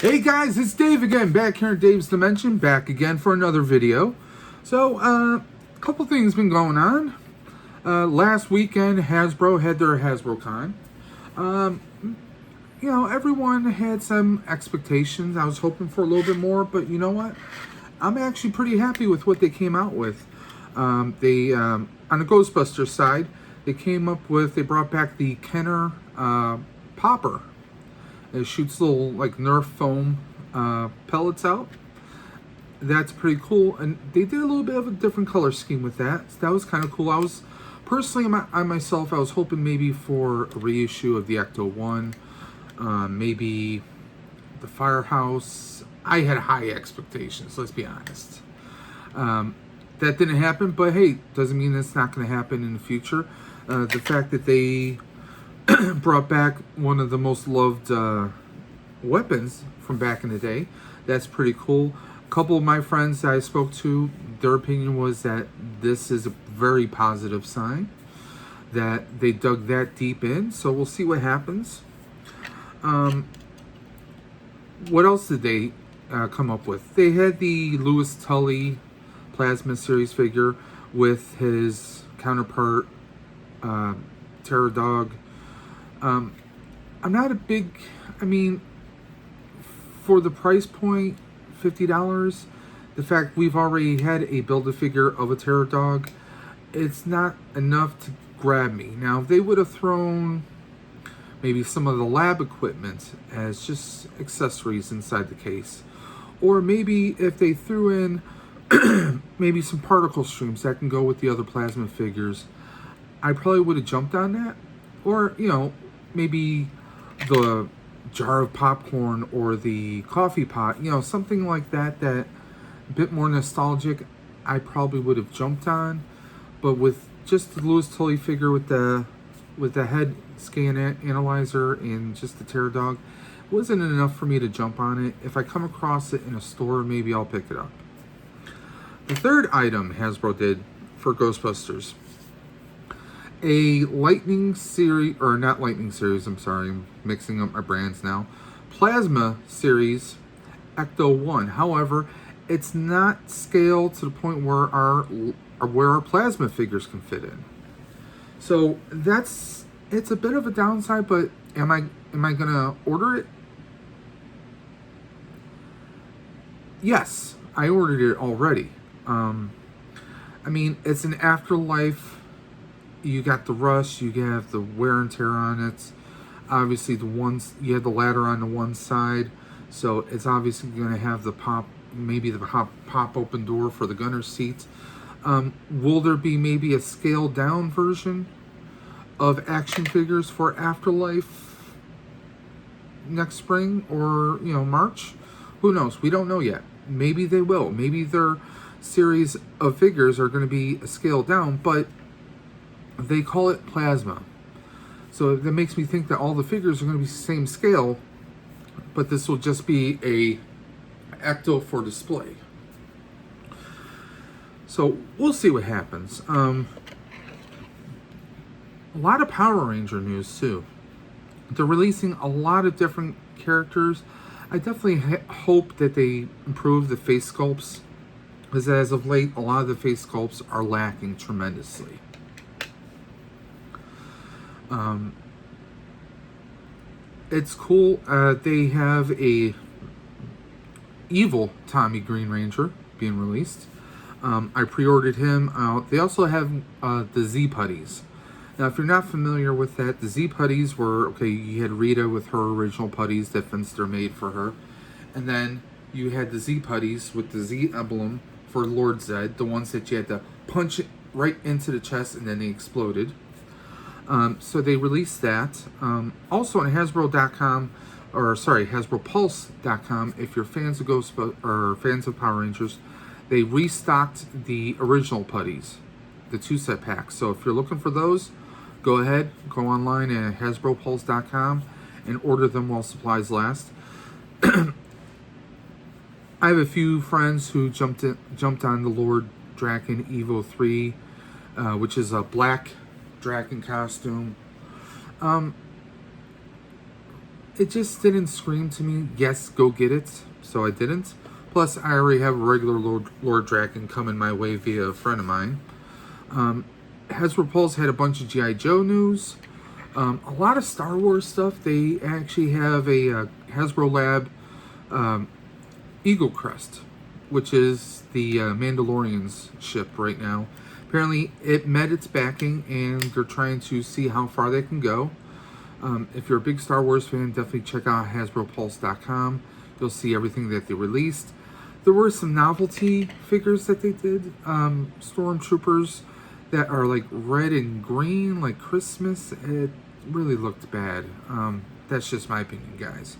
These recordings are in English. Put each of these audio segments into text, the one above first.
Hey guys, it's Dave again, back here in Dave's Dimension, back again for another video. So, a couple things been going on. Last weekend, Hasbro had their Hasbro Con. Everyone had some expectations. I was hoping for a little bit more, but you know what? I'm actually pretty happy with what they came out with. On the Ghostbusters side, they brought back the Kenner Popper. It shoots little like Nerf foam pellets out. That's pretty cool, and they did a little bit of a different color scheme with that. So that was kind of cool. I was personally, I myself, I was hoping maybe for a reissue of the Ecto 1, maybe the Firehouse. I had high expectations. Let's be honest. That didn't happen, but hey, doesn't mean it's not going to happen in the future. The fact that they brought back one of the most loved weapons from back in the day. That's pretty cool. A couple of my friends that I spoke to, their opinion was that this is a very positive sign that they dug that deep in. So we'll see what happens. What else did they come up with? They had the Louis Tully Plasma Series figure with his counterpart, Terror Dog. I'm not a big, for the price point, $50, the fact we've already had a Build-A-Figure of a Terror Dog, it's not enough to grab me. Now, if they would have thrown maybe some of the lab equipment as just accessories inside the case, or maybe if they threw in maybe some particle streams that can go with the other plasma figures, I probably would have jumped on that. Or, maybe the jar of popcorn or the coffee pot, something like that, that a bit more nostalgic, I probably would have jumped on. But with just the Louis Tully figure with the head scan analyzer and just the Terror Dog, it wasn't enough for me to jump on it. If I come across it in a store, maybe I'll pick it up. The third item Hasbro did for Ghostbusters, a Lightning Series, or not Lightning Series, I'm sorry, I'm mixing up my brands now. Plasma Series Ecto 1. However, it's not scaled to the point where our plasma figures can fit in. So it's a bit of a downside, but am I gonna order it? Yes, I ordered it already. It's an Afterlife. You got the rust, you have the wear and tear on it. Obviously, you have the ladder on the one side, so it's obviously going to have the pop open door for the gunner's seat. Will there be maybe a scaled down version of action figures for Afterlife next spring or March? Who knows? We don't know yet. Maybe they will. Maybe their series of figures are going to be scaled down, but they call it plasma. So that makes me think that all the figures are going to be the same scale, but this will just be a Ecto for display. So we'll see what happens. A lot of Power Ranger news too. They're releasing a lot of different characters. I definitely hope that they improve the face sculpts, because as of late, a lot of the face sculpts are lacking tremendously. It's cool. They have a evil Tommy Green Ranger being released. I pre-ordered him. They also have the Z Putties. Now, if you're not familiar with that, the Z Putties were, you had Rita with her original putties that Finster made for her. And then you had the Z Putties with the Z emblem for Lord Zed, the ones that you had to punch it right into the chest and then they exploded. So they released that. Also on Hasbro.com, HasbroPulse.com, if you're fans of fans of Power Rangers, they restocked the original putties, the 2-set packs. So if you're looking for those, go ahead, go online at HasbroPulse.com and order them while supplies last. I have a few friends who jumped on the Lord Draken Evo 3, which is a black Draken costume. it just didn't scream to me, yes, go get it. So I didn't. Plus, I already have a regular Lord Draken coming my way via a friend of mine. Hasbro Pulse had a bunch of G.I. Joe news. A lot of Star Wars stuff. They actually have a Hasbro Lab Eagle Crest, which is the Mandalorian's ship right now. Apparently, it met its backing, and they're trying to see how far they can go. If you're a big Star Wars fan, definitely check out HasbroPulse.com. You'll see everything that they released. There were some novelty figures that they did. Stormtroopers that are like red and green, like Christmas. It really looked bad. That's just my opinion, guys.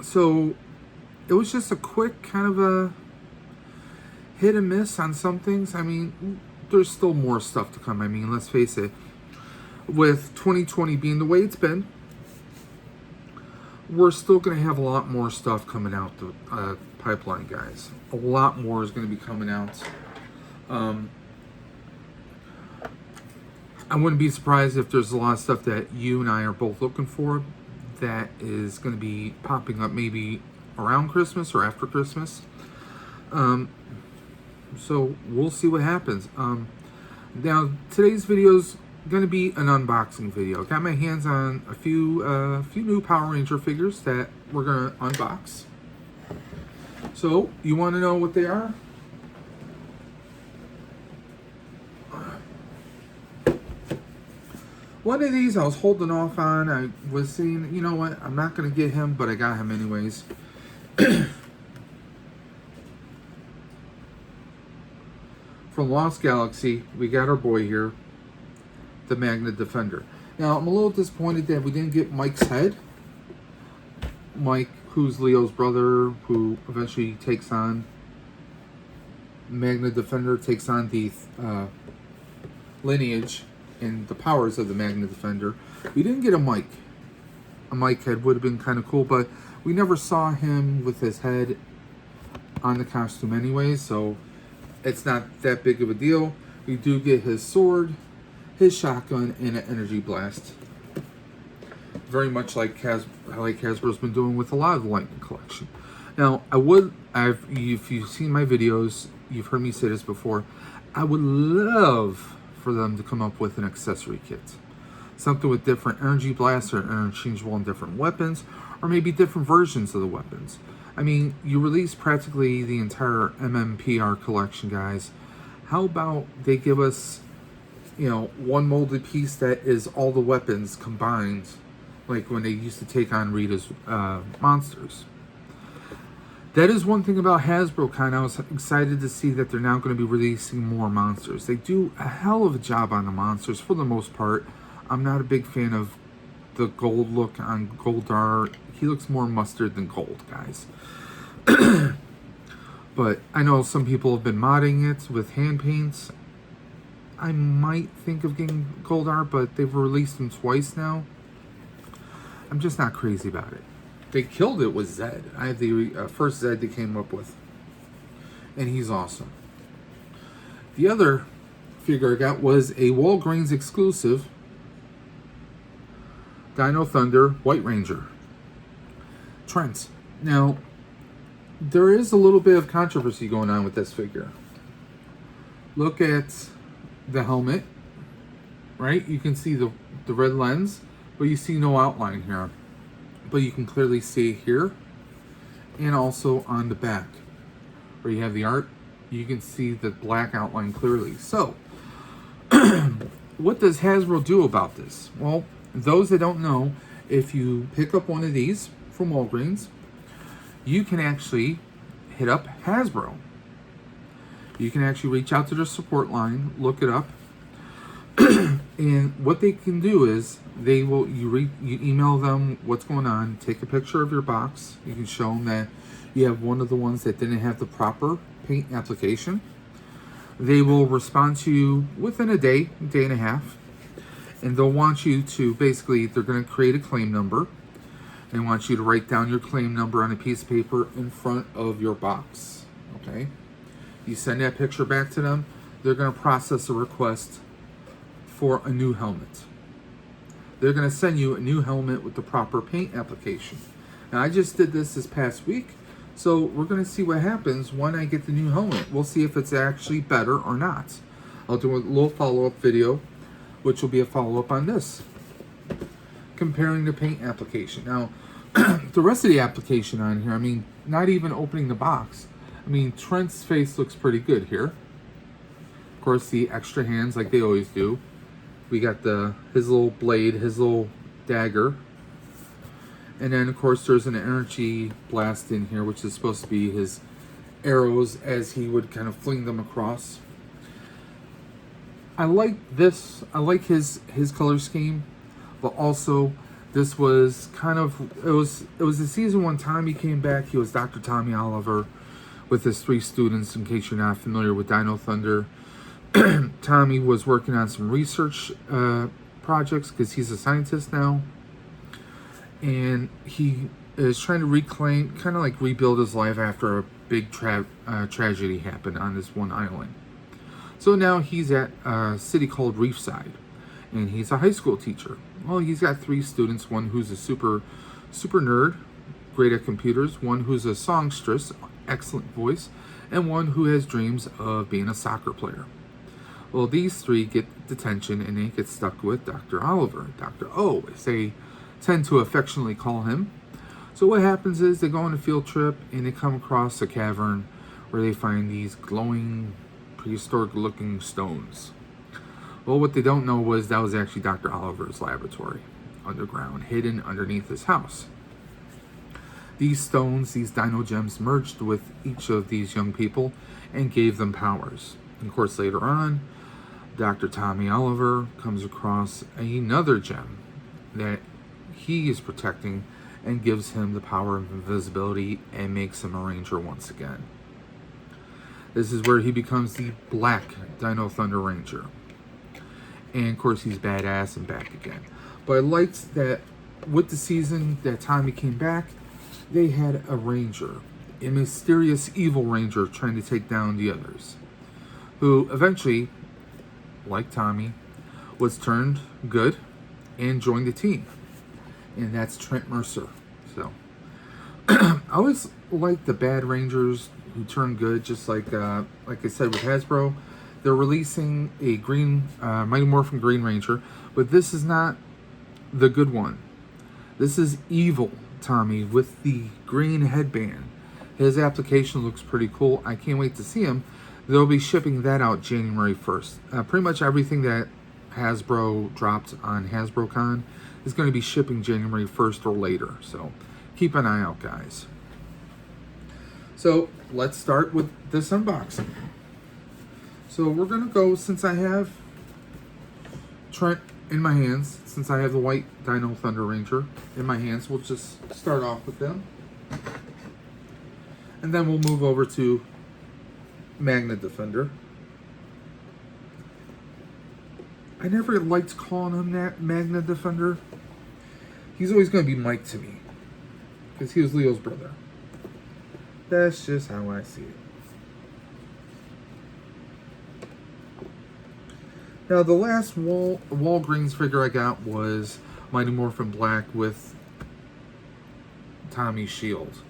So it was just a quick kind of a hit and miss on some things. I mean, there's still more stuff to come. I mean, let's face it. With 2020 being the way it's been, we're still going to have a lot more stuff coming out the pipeline, guys. A lot more is going to be coming out. I wouldn't be surprised if there's a lot of stuff that you and I are both looking for that is going to be popping up maybe around Christmas or after Christmas. So we'll see what happens. Now, today's video's going to be an unboxing video. Got my hands on a few new Power Ranger figures that we're going to unbox. So, you want to know what they are? One of these I was holding off on. I was saying, you know what, I'm not going to get him, but I got him anyways. From Lost Galaxy, we got our boy here, the Magna Defender. Now, I'm a little disappointed that we didn't get Mike's head. Mike, who's Leo's brother, who eventually takes on Magna Defender, takes on the lineage and the powers of the Magna Defender. We didn't get a Mike. A Mike head would have been kind of cool, but we never saw him with his head on the costume anyway, so it's not that big of a deal. We do get his sword, his shotgun, and an energy blast. Very much like Hasbro's been doing with a lot of the Lightning collection. Now, if you've seen my videos, you've heard me say this before, I would love for them to come up with an accessory kit. Something with different energy blasts or interchangeable in different weapons, or maybe different versions of the weapons. I mean, you release practically the entire MMPR collection, guys. How about they give us, you know, one molded piece that is all the weapons combined, like when they used to take on Rita's monsters. That is one thing about Hasbro, kind of. I was excited to see that they're now going to be releasing more monsters. They do a hell of a job on the monsters for the most part. I'm not a big fan of the gold look on Goldar. He looks more mustard than gold, guys. But I know some people have been modding it with hand paints. I might think of getting Goldar, but they've released them twice now. I'm just not crazy about it. They killed it with Zed. I have the first Zed they came up with, and he's awesome. The other figure I got was a Walgreens exclusive Dino Thunder White Ranger Trent. Now, there is a little bit of controversy going on with this figure. Look at the helmet, right? You can see the red lens, but you see no outline here. But you can clearly see here, and also on the back, where you have the art, you can see the black outline clearly. So, what does Hasbro do about this? Well, those that don't know, if you pick up one of these from Walgreens, you can actually hit up Hasbro. You can actually reach out to their support line, look it up, and what they can do is you email them what's going on, take a picture of your box. You can show them that you have one of the ones that didn't have the proper paint application. They will respond to you within a day and a half, and they'll want you to they're going to create a claim number. They want you to write down your claim number on a piece of paper in front of your box. Okay? You send that picture back to them. They're going to process a request for a new helmet. they're going to send you a new helmet with the proper paint application. Now, I just did this past week, so we're going to see what happens when I get the new helmet. We'll see if it's actually better or not. I'll do a little follow-up video, which will be a follow-up on this, comparing the paint application. Now, the rest of the application on here, I mean, not even opening the box. I mean, Trent's face looks pretty good here. Of course, the extra hands like they always do. We got his little blade, his little dagger. And then, of course, there's an energy blast in here, which is supposed to be his arrows as he would kind of fling them across. I like this. I like his color scheme, but also this was kind of, it was the season one time he came back. He was Dr. Tommy Oliver with his 3 students, in case you're not familiar with Dino Thunder. Tommy was working on some research projects because he's a scientist now. And he is trying to reclaim, kind of like rebuild his life after a big tragedy happened on this one island. So now he's at a city called Reefside, and he's a high school teacher. Well, he's got 3 students, one who's a super nerd, great at computers, one who's a songstress, excellent voice, and one who has dreams of being a soccer player. Well, these 3 get detention, and they get stuck with Dr. Oliver, Dr. O, as they tend to affectionately call him. So what happens is they go on a field trip, and they come across a cavern where they find these glowing, prehistoric-looking stones. Well, what they don't know was that was actually Dr. Oliver's laboratory, underground, hidden underneath his house. These stones, these dino gems, merged with each of these young people and gave them powers. And of course, later on, Dr. Tommy Oliver comes across another gem that he is protecting and gives him the power of invisibility and makes him a ranger once again. This is where he becomes the Black Dino Thunder Ranger. And of course, he's badass and back again. But I liked that with the season that Tommy came back, they had a ranger, a mysterious evil ranger trying to take down the others, who eventually, like Tommy, was turned good and joined the team. And that's Trent Mercer. So I always like the bad rangers who turn good, just like I said with Hasbro. They're releasing a green Mighty Morphin Green Ranger, but this is not the good one. This is evil Tommy with the green headband. His application looks pretty cool. I can't wait to see him. They'll be shipping that out January 1st. Pretty much everything that Hasbro dropped on HasbroCon is going to be shipping January 1st or later. So keep an eye out, guys. So let's start with this unboxing. So we're going to go, since I have Trent in my hands, since I have the white Dino Thunder Ranger in my hands, we'll just start off with them. And then we'll move over to Magna Defender. I never liked calling him that, Magna Defender. He's always going to be Mike to me, because he was Leo's brother. That's just how I see it. Now, the last Walgreens figure I got was Mighty Morphin Black with Tommy's shield.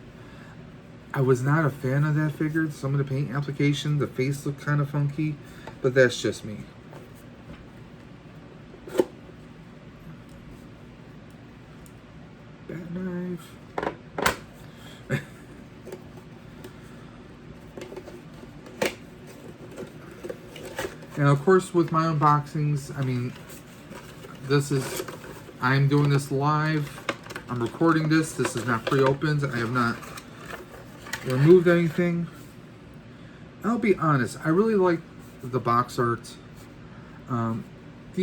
I was not a fan of that figure. Some of the paint application, the face looked kind of funky, but that's just me. Bat knife. Now, of course, with my unboxings, I mean, I'm doing this live. I'm recording this. This is not pre-opened. I have not removed anything. I'll be honest, I really like the box art. The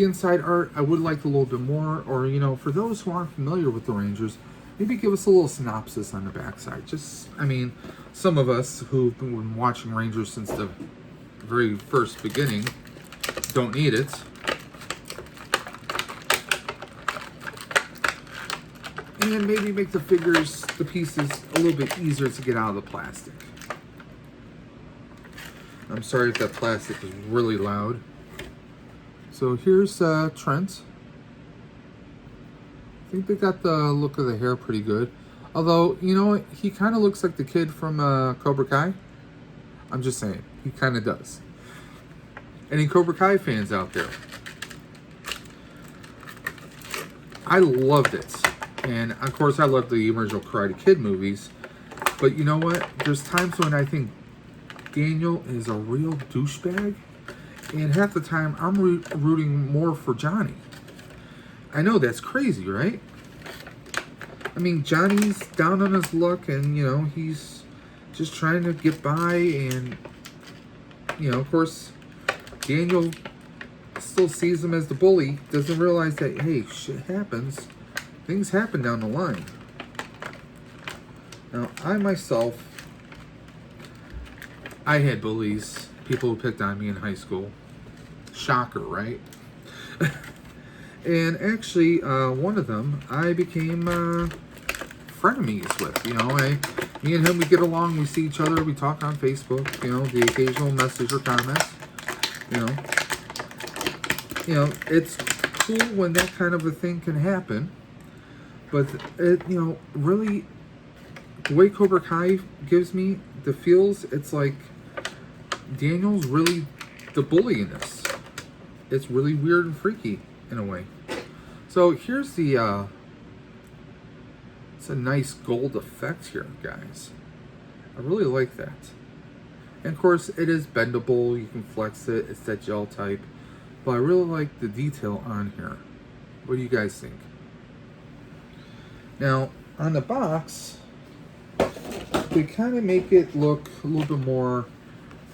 inside art, I would like a little bit more, or, you know, for those who aren't familiar with the Rangers, maybe give us a little synopsis on the backside. Just, I mean, some of us who've been watching Rangers since the very first beginning don't need it. And maybe make the figures, the pieces, a little bit easier to get out of the plastic. I'm sorry if that plastic is really loud. So here's Trent. think they got the look of the hair pretty good. Although, you know what? He kind of looks like the kid from Cobra Kai. I'm just saying. He kind of does. Any Cobra Kai fans out there? I loved it. And, of course, I love the original Karate Kid movies. But you know what? There's times when I think Daniel is a real douchebag. And half the time, I'm rooting more for Johnny. I know that's crazy, right? I mean, Johnny's down on his luck, and, you know, he's just trying to get by, and, you know, of course, Daniel still sees him as the bully, doesn't realize that, hey, shit happens. Things happen down the line. Now, I myself, I had bullies, people who picked on me in high school. Shocker, right? And actually, one of them, I became frenemies with. You know, me and him, we get along, we see each other, we talk on Facebook. You know, the occasional message or comments. You know, it's cool when that kind of a thing can happen. But it, you know, really, the way Cobra Kai gives me the feels, it's like Daniel's really the bully in this. It's really weird and freaky in a way. So here's the, it's a nice gold effect here, guys. I really like that. And of course, it is bendable. You can flex it. It's that gel type. But I really like the detail on here. What do you guys think? Now, on the box, they kind of make it look a little bit more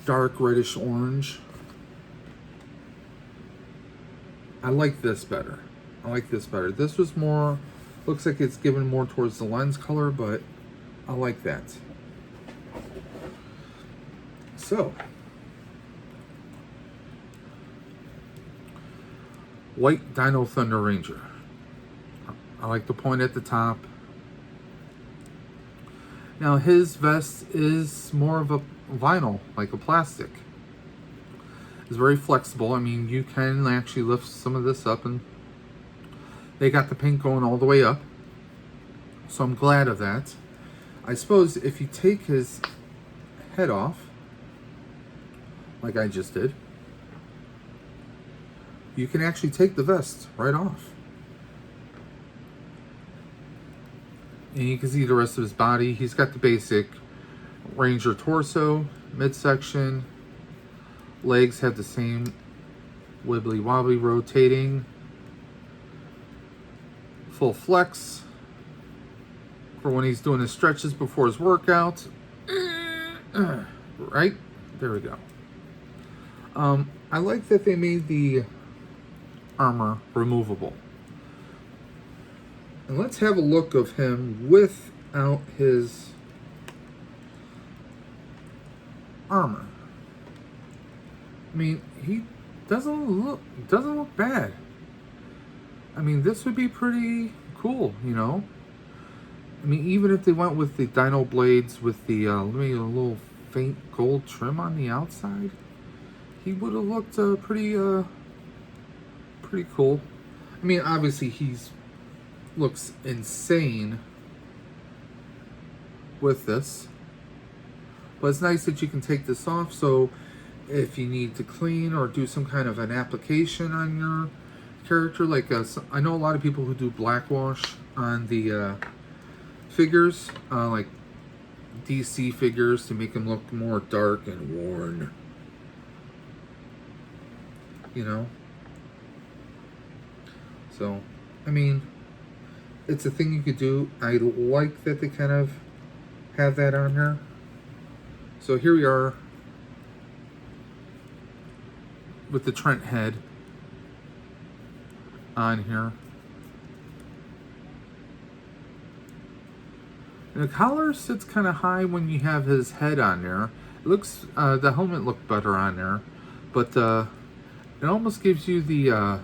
dark reddish orange. I like this better. I like this better. This was more, looks like it's given more towards the lens color, but I like that. So, White Dino Thunder Ranger. I like the point at the top. Now his vest is more of a vinyl, like a plastic. It's very flexible. I mean, you can actually lift some of this up, and they got the paint going all the way up. So I'm glad of that. I suppose if you take his head off, like I just did, you can actually take the vest right off. And you can see the rest of his body. He's got the basic Ranger torso, midsection. Legs have the same wibbly wobbly rotating. Full flex for when he's doing his stretches before his workout. Right? There we go. I like that they made the armor removable. And let's have a look of him without his armor. I mean, he doesn't look bad. I mean, this would be pretty cool, you know. I mean, even if they went with the Dino blades with the maybe a little faint gold trim on the outside, he would have looked pretty cool. I mean, obviously looks insane with this, but it's nice that you can take this off. So if you need to clean or do some kind of an application on your character, like I know a lot of people who do black wash on the figures, like DC figures, to make them look more dark and worn, you know. So I mean, it's a thing you could do. I like that they kind of have that on here. So here we are with the Trent head on here. And the collar sits kind of high when you have his head on there. It looks, the helmet looked better on there, but it almost gives you the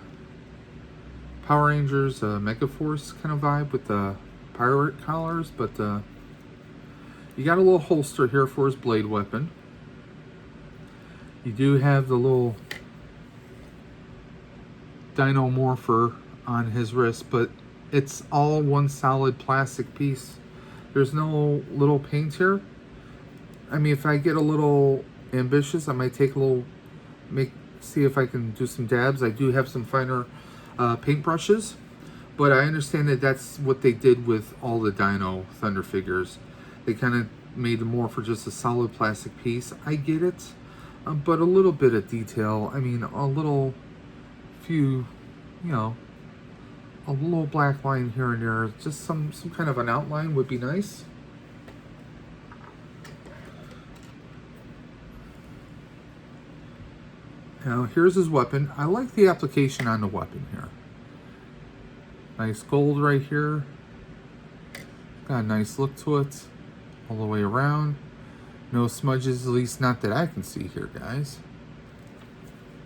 Power Rangers Megaforce kind of vibe with the pirate collars, but you got a little holster here for his blade weapon. You do have the little Dino Morpher on his wrist, but It's all one solid plastic piece. There's no little paint here. I mean, if I get a little ambitious, I might take a little, see if I can do some dabs. I do have some finer paint brushes, but I understand that that's what they did with all the Dino Thunder figures. They kind of made more for just a solid plastic piece. I get it, but a little bit of detail. I mean, a little few, you know, a little black line here and there. Just some kind of an outline would be nice. Now here's his weapon. I like the application on the weapon here. Nice gold right here. Got a nice look to it all the way around. No smudges, at least not that I can see here, guys.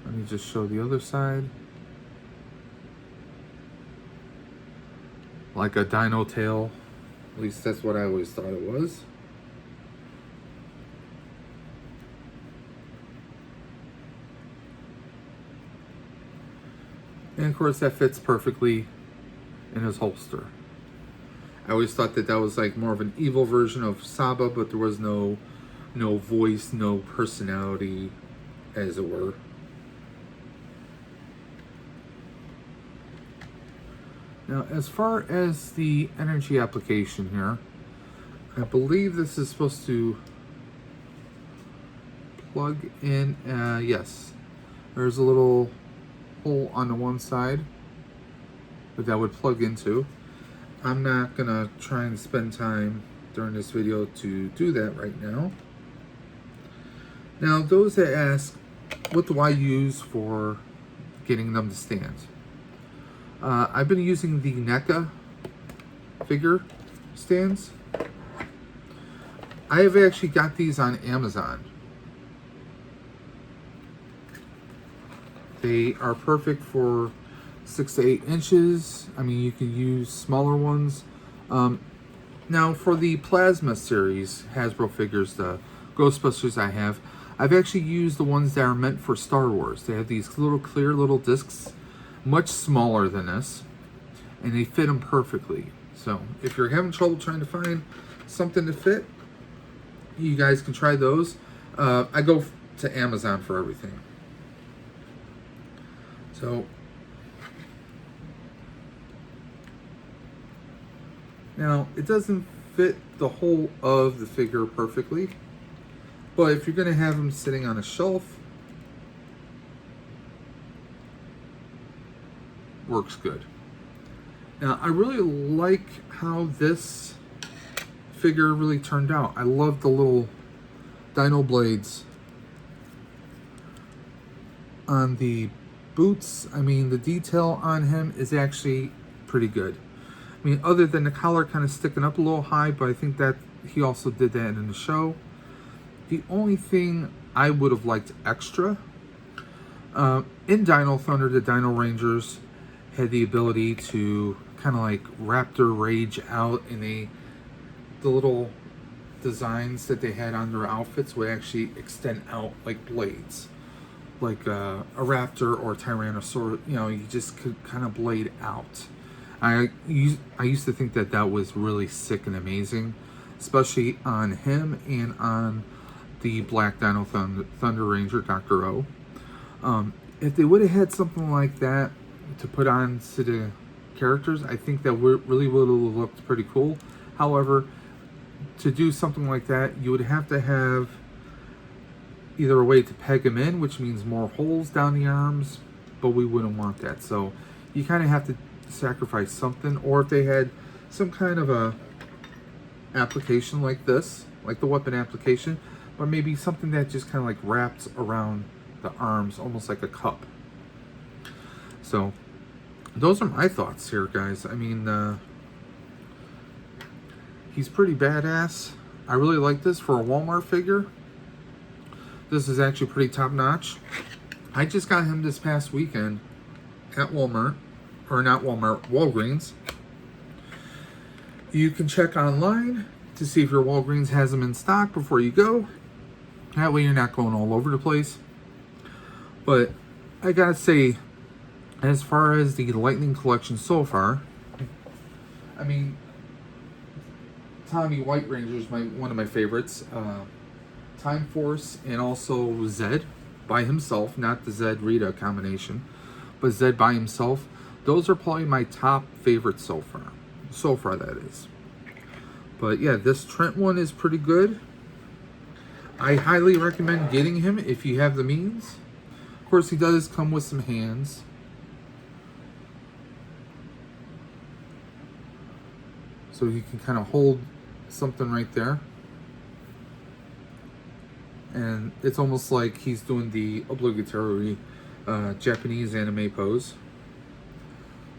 Let me just show the other side. Like a dino tail. At least that's what I always thought it was. And of course that fits perfectly in his holster. I always thought that that was like more of an evil version of Saba, but there was no voice, no personality, as it were. Now, as far as the energy application here, I believe this is supposed to plug in. Yes, there's a little hole on the one side that would plug into. I'm not gonna try and spend time during this video to do that right now. Now, those that ask, what do I use for getting them to stand? I've been using the NECA figure stands. I have actually got these on Amazon. They are perfect for 6 to 8 inches. I mean, you can use smaller ones. Now, for the Plasma series Hasbro figures, the Ghostbusters I've actually used the ones that are meant for Star Wars. They have these little clear little discs, much smaller than this, and they fit them perfectly. So if you're having trouble trying to find something to fit, you guys can try those. I go to Amazon for everything. So now it doesn't fit the whole of the figure perfectly, but if you're going to have them sitting on a shelf, works good. Now, I really like how this figure really turned out. I love the little dino blades on the boots. I mean, the detail on him is actually pretty good. I mean, other than the collar kind of sticking up a little high, but I think that he also did that in the show. The only thing I would have liked extra, in Dino Thunder, the Dino Rangers had the ability to kind of like Raptor Rage out, and the little designs that they had on their outfits would actually extend out like blades. Like a Raptor or Tyrannosaurus, you know, you just could kind of blade out. I used to think that that was really sick and amazing, especially on him and on the Black Dino Thunder Ranger, Dr. O. If they would have had something like that to put on to the characters, I think that really would have looked pretty cool. However, to do something like that, you would have to have either a way to peg them in, which means more holes down the arms, but we wouldn't want that. So you kind of have to sacrifice something, or if they had some kind of a application like this, like the weapon application, or maybe something that just kind of like wraps around the arms, almost like a cup. So those are my thoughts here, guys. I mean, he's pretty badass. I really like this for a Walmart figure. This is actually pretty top notch. I just got him this past weekend at Walmart, or not Walmart, Walgreens. You can check online to see if your Walgreens has them in stock before you go. That way you're not going all over the place. But I gotta say, as far as the Lightning collection so far, I mean, Tommy White Ranger is one of my favorites. Time Force and also Zed by himself, not the Zed Rita combination, but Zed by himself. Those are probably my top favorites so far. So far, that is. But yeah, this Trent one is pretty good. I highly recommend getting him if you have the means. Of course, he does come with some hands. So you can kind of hold something right there. And it's almost like he's doing the obligatory Japanese anime pose.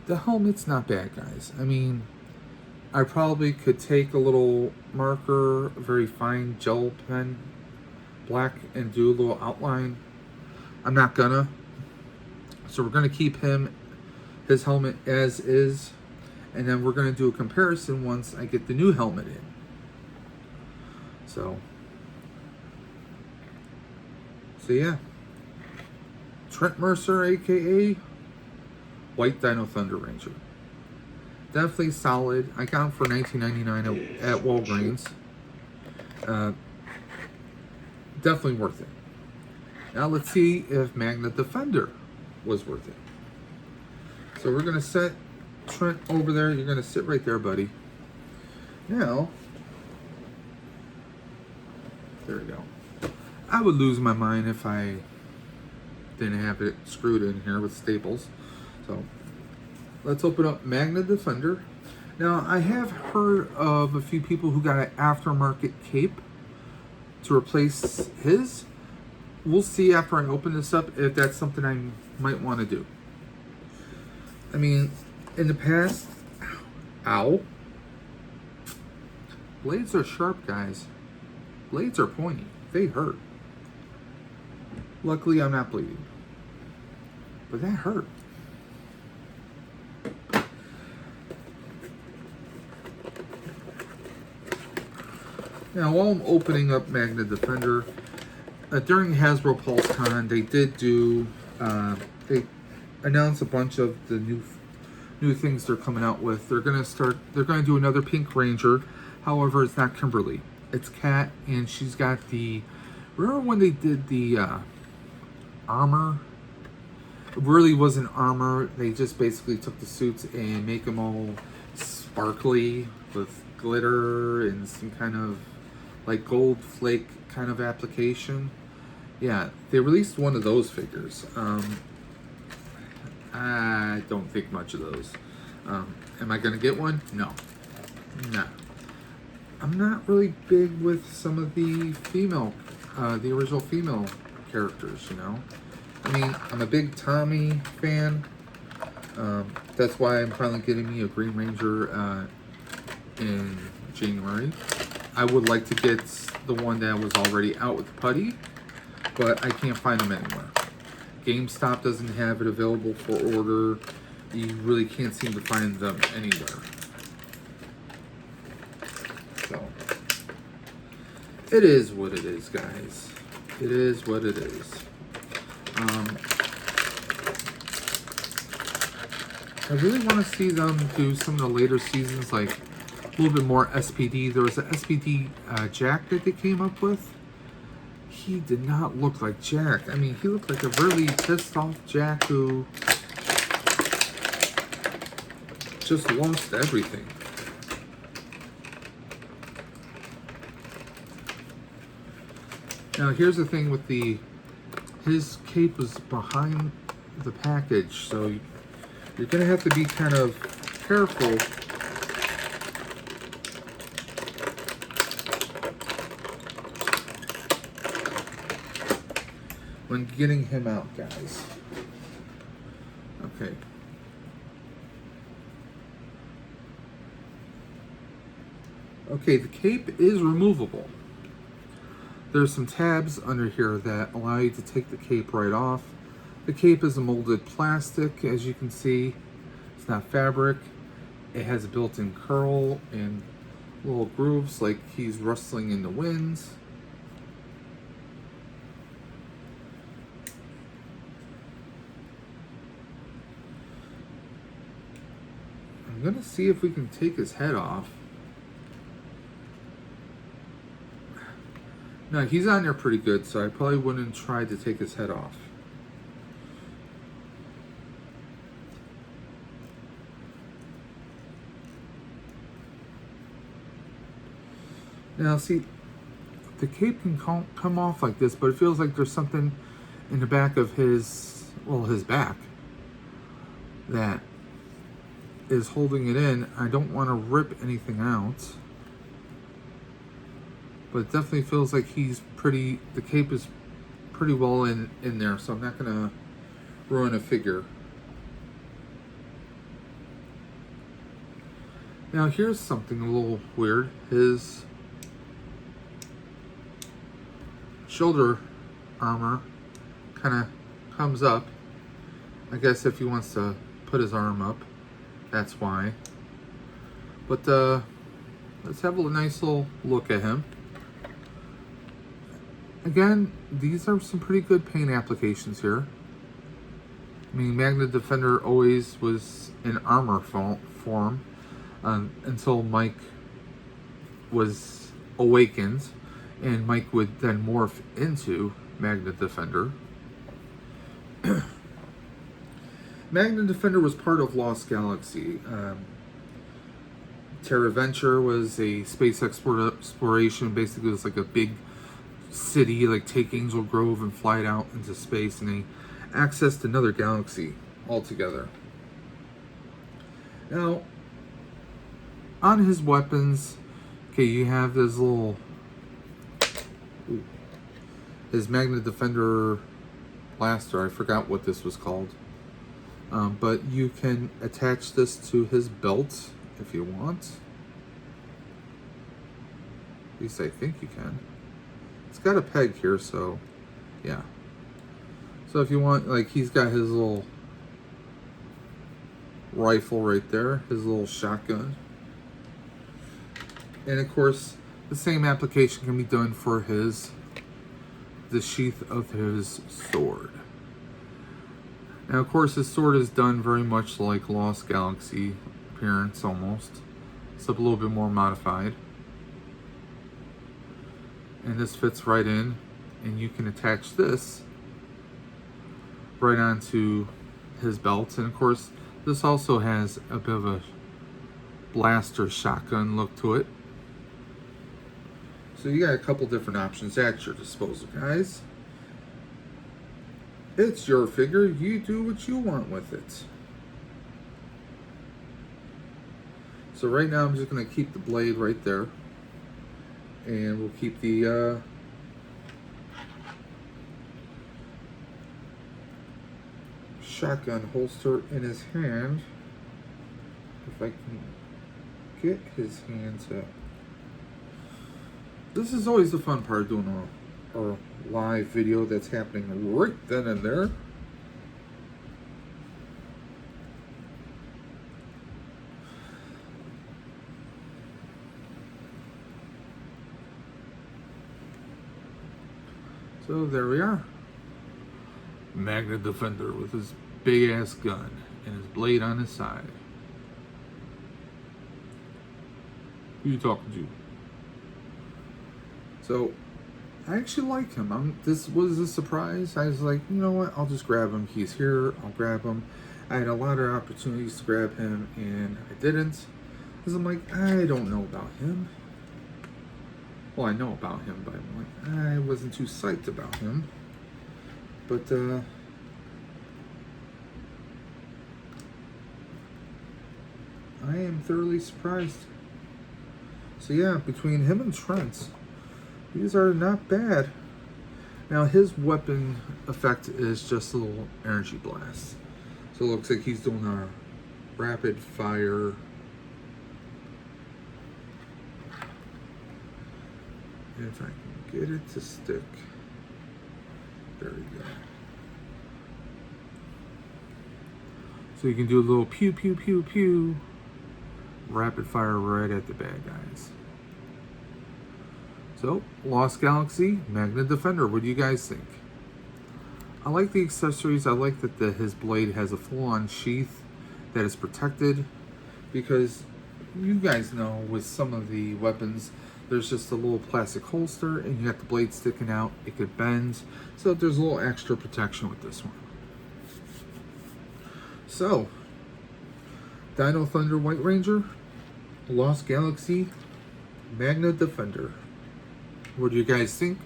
The helmet's not bad, guys. I mean, I probably could take a little marker, a very fine gel pen, black, and do a little outline. I'm not gonna. So we're gonna keep his helmet as is, and then we're gonna do a comparison once I get the new helmet in. So yeah. Trent Mercer, aka White Dino Thunder Ranger. Definitely solid. I got him for $19.99 at Walgreens. Definitely worth it. Now let's see if Magna Defender was worth it. So we're going to set Trent over there. You're going to sit right there, buddy. Now, there we go. I would lose my mind if I didn't have it screwed in here with staples. So let's open up Magna Defender. Now, I have heard of a few people who got an aftermarket cape to replace his. We'll see after I open this up if that's something I might want to do. I mean, in the past, ow. Blades are sharp, guys. Blades are pointy. They hurt. Luckily, I'm not bleeding. But that hurt. Now, while I'm opening up Magna Defender, during Hasbro PulseCon, they did do, they announced a bunch of the new things they're coming out with. They're gonna do another Pink Ranger. However, it's not Kimberly. It's Kat, and she's got the, remember when they did the armor? It really wasn't armor. They just basically took the suits and make them all sparkly with glitter and some kind of like gold flake kind of application. Yeah, they released one of those figures. I don't think much of those. Am I gonna get one? No. No. I'm not really big with some of the the original female characters, you know? I mean, I'm a big Tommy fan. That's why I'm finally getting me a Green Ranger in January. I would like to get the one that was already out with the putty, but I can't find them anywhere. GameStop doesn't have it available for order. You really can't seem to find them anywhere. So, it is what it is, guys. It is what it is. I really want to see them do some of the later seasons, like a little bit more SPD. There was an SPD Jack that they came up with. He did not look like Jack. I mean, he looked like a really pissed off Jack who just lost everything. Now, here's the thing with his cape was behind the package, so you're going to have to be kind of careful when getting him out, guys. Okay. Okay, the cape is removable. There's some tabs under here that allow you to take the cape right off. The cape is a molded plastic, as you can see. It's not fabric. It has a built-in curl and little grooves like he's rustling in the winds. I'm gonna see if we can take his head off. No, he's on there pretty good, so I probably wouldn't try to take his head off. Now, see, the cape can come off like this, but it feels like there's something in the back of his, well, his back that is holding it in. I don't want to rip anything out, but it definitely feels like he's pretty, the cape is pretty well in there, so I'm not going to ruin a figure. Now, here's something a little weird. His shoulder armor kind of comes up. I guess if he wants to put his arm up, that's why. But let's have a nice little look at him. Again, these are some pretty good paint applications here. I mean, Magna Defender always was in armor form until Mike was awakened, and Mike would then morph into Magna Defender. Magna Defender was part of Lost Galaxy. Terra Venture was a space exploration. Basically, it was like a big city, like take Angel Grove and fly it out into space, and they accessed another galaxy altogether. Now, on his weapons, okay, you have this little, his Magna Defender blaster. I forgot what this was called. But you can attach this to his belt if you want. At least I think you can. It's got a peg here, so yeah. So if you want, like, he's got his little rifle right there, his little shotgun. And of course, the same application can be done for the sheath of his sword. Now, of course, his sword is done very much like Lost Galaxy appearance, almost, except a little bit more modified. And this fits right in, and you can attach this right onto his belt. And of course, this also has a bit of a blaster shotgun look to it. So you got a couple different options at your disposal, guys. It's your figure. You do what you want with it. So right now I'm just going to keep the blade right there. And we'll keep the shotgun holster in his hand. If I can get his hand to... This is always the fun part of doing a live video that's happening right then and there. So there we are. Magna Defender with his big ass gun and his blade on his side. Who you talking to? So I actually like him. This was a surprise. I was like, you know what? I'll just grab him. He's here. I'll grab him. I had a lot of opportunities to grab him, and I didn't. Because I'm like, I don't know about him. Well, I know about him, but I'm like, I wasn't too psyched about him. But, I am thoroughly surprised. So yeah, between him and Trent, these are not bad. Now his weapon effect is just a little energy blast. So it looks like he's doing a rapid fire. If I can get it to stick. There we go. So you can do a little pew pew pew pew. Rapid fire right at the bad guys. So, Lost Galaxy, Magna Defender. What do you guys think? I like the accessories. I like that his blade has a full-on sheath that is protected. because you guys know with some of the weapons, there's just a little plastic holster and you got the blade sticking out. It could bend, so there's a little extra protection with this one. So, Dino Thunder White Ranger, Lost Galaxy, Magna Defender. What do you guys think?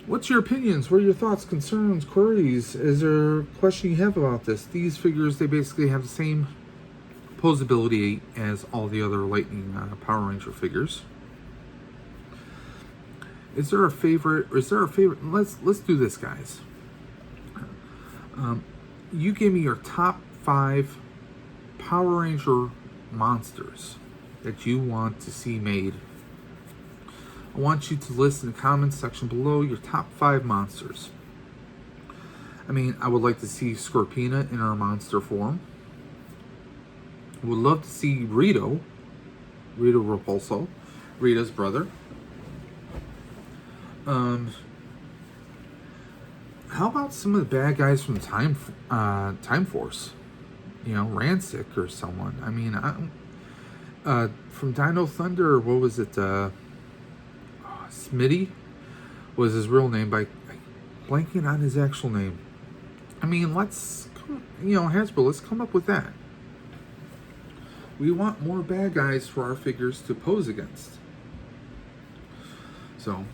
What's your opinions? What are your thoughts, concerns, queries? Is there a question you have about this? These figures, they basically have the same posability as all the other Lightning Power Ranger figures. Is there a favorite? Let's do this, guys. You give me your top 5 Power Ranger monsters that you want to see made. I want you to list in the comments section below your top 5 monsters. I mean, I would like to see Scorpina in her monster form. I would love to see Rito Repulso, Rita's brother. How about some of the bad guys from Time Force? You know, Rancic or someone. I mean, from Dino Thunder, what was it? Smitty was his real name, by blanking on his actual name. I mean, Hasbro, let's come up with that. We want more bad guys for our figures to pose against. So,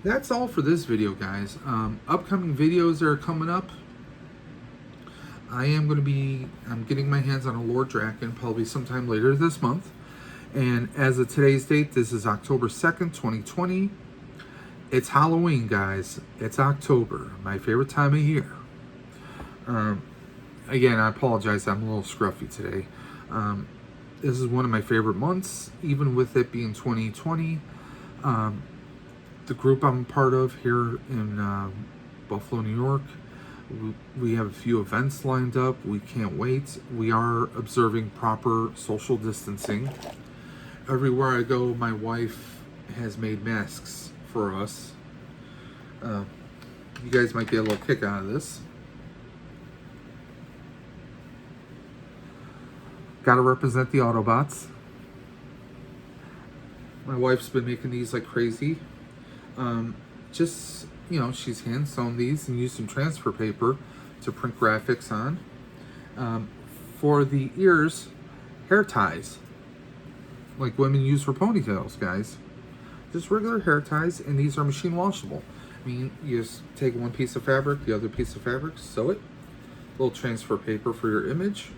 that's all for this video, guys. Upcoming videos that are coming up. I'm getting my hands on a Lord Draken probably sometime later this month. And as of today's date, this is October 2nd, 2020. It's Halloween, guys. It's October, my favorite time of year. Again, I apologize, I'm a little scruffy today. This is one of my favorite months, even with it being 2020. The group I'm part of here in Buffalo, New York, we have a few events lined up. We can't wait. We are observing proper social distancing. Everywhere I go, my wife has made masks for us. You guys might get a little kick out of this. Gotta represent the Autobots. My wife's been making these like crazy. Just, you know, she's hand sewn these and used some transfer paper to print graphics on. For the ears, hair ties. Like women use for ponytails, guys. Just regular hair ties, and these are machine washable. I mean, you just take one piece of fabric, the other piece of fabric, sew it. A little transfer paper for your image.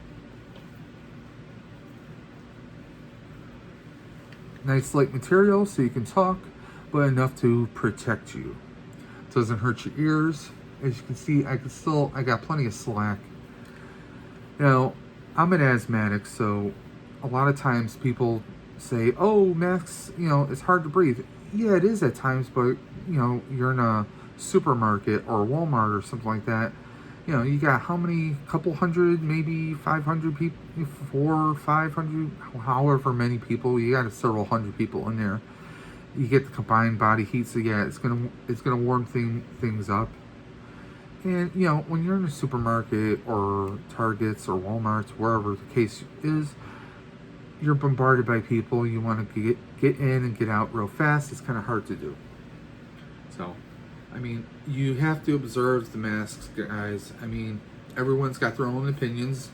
Nice light material so you can talk, but enough to protect you. Doesn't hurt your ears. As you can see, I got plenty of slack. Now, I'm an asthmatic, so a lot of times people say, oh, masks, you know, it's hard to breathe. Yeah, it is at times, but, you know, you're in a supermarket or Walmart or something like that. You know, you got how many, couple hundred, maybe 500 people, 400, 500, however many people. You got several hundred people in there. You get the combined body heat, so yeah, it's gonna warm things up. And, you know, when you're in a supermarket or Targets or Walmarts, wherever the case is, you're bombarded by people. You want to get in and get out real fast. It's kind of hard to do. So, I mean, you have to observe the masks, guys. I mean, everyone's got their own opinions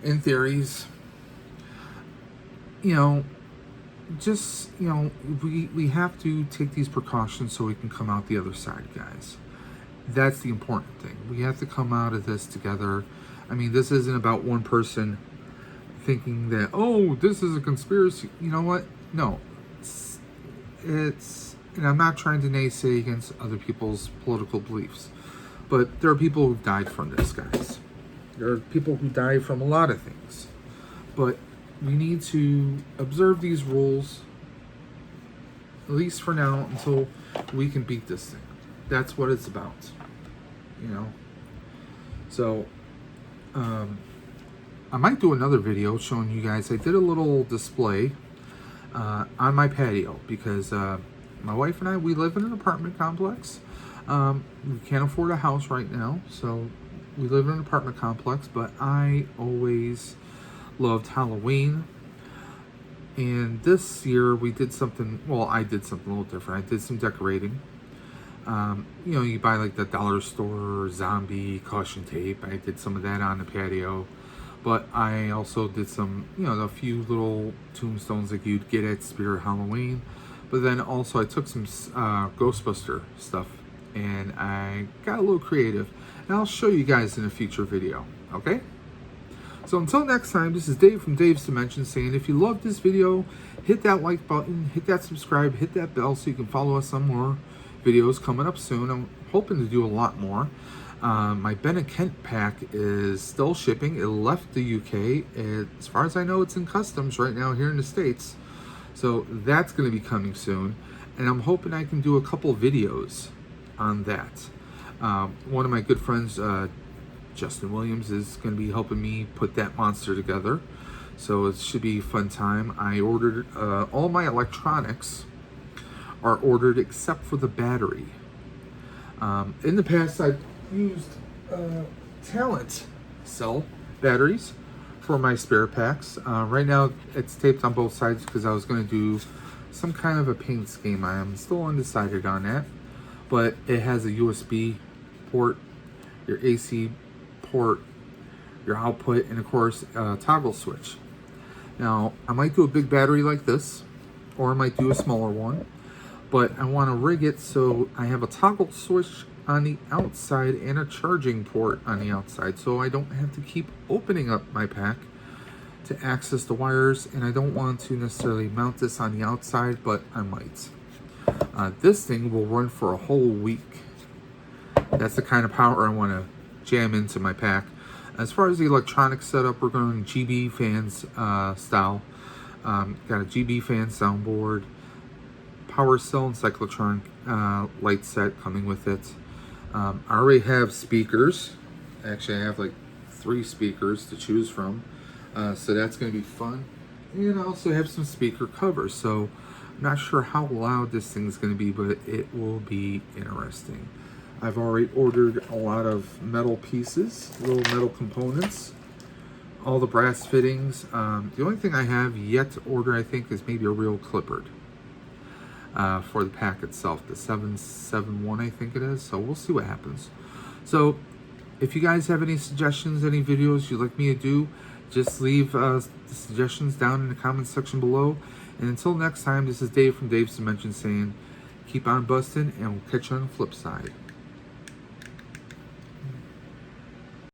and theories. You know, just, you know, we have to take these precautions so we can come out the other side, guys. That's the important thing. We have to come out of this together. I mean, this isn't about one person thinking that, oh, this is a conspiracy. You know what? No. It's and I'm not trying to naysay against other people's political beliefs, but there are people who've died from this, guys. There are people who die from a lot of things. But we need to observe these rules, at least for now, until we can beat this thing. That's what it's about, you know? So, I might do another video showing you guys. I did a little display on my patio because my wife and I, we live in an apartment complex. We can't afford a house right now, so we live in an apartment complex, but I always loved Halloween. And this year we did something, well, I did something a little different. I did some decorating. You know, you buy like the dollar store zombie caution tape. I did some of that on the patio. But I also did some, you know, a few little tombstones like you'd get at Spirit Halloween. But then also I took some Ghostbuster stuff and I got a little creative. And I'll show you guys in a future video, okay? So until next time, this is Dave from Dave's Dimension saying if you loved this video, hit that like button, hit that subscribe, hit that bell so you can follow us on more videos coming up soon. I'm hoping to do a lot more. My Ben and Kent pack is still shipping. It left the UK. As far as I know, it's in customs right now here in the States. So that's going to be coming soon. And I'm hoping I can do a couple videos on that. One of my good friends, Justin Williams, is going to be helping me put that monster together. So it should be a fun time. I ordered all my electronics are ordered except for the battery. In the past, I've used Talent cell batteries for my spare packs. Right now, it's taped on both sides because I was going to do some kind of a paint scheme. I am still undecided on that. But it has a USB port, your AC port, your output, and of course a toggle switch. Now I might do a big battery like this, or I might do a smaller one, but I want to rig it so I have a toggle switch on the outside and a charging port on the outside, so I don't have to keep opening up my pack to access the wires. And I don't want to necessarily mount this on the outside, but I might. This thing will run for a whole week. That's the kind of power I want to jam into my pack. As far as the electronic setup, we're going GB fans style. Got a GB fan soundboard, power cell and cyclotron light set coming with it. I already have speakers. Actually, I have like 3 speakers to choose from. So that's going to be fun. And I also have some speaker covers. So I'm not sure how loud this thing's going to be, but it will be interesting. I've already ordered a lot of metal pieces, little metal components, all the brass fittings. The only thing I have yet to order, I think, is maybe a real clipboard for the pack itself, the 771, I think it is. So we'll see what happens. So if you guys have any suggestions, any videos you'd like me to do, just leave the suggestions down in the comment section below. And until next time, this is Dave from Dave's Dimension saying, keep on busting, and we'll catch you on the flip side.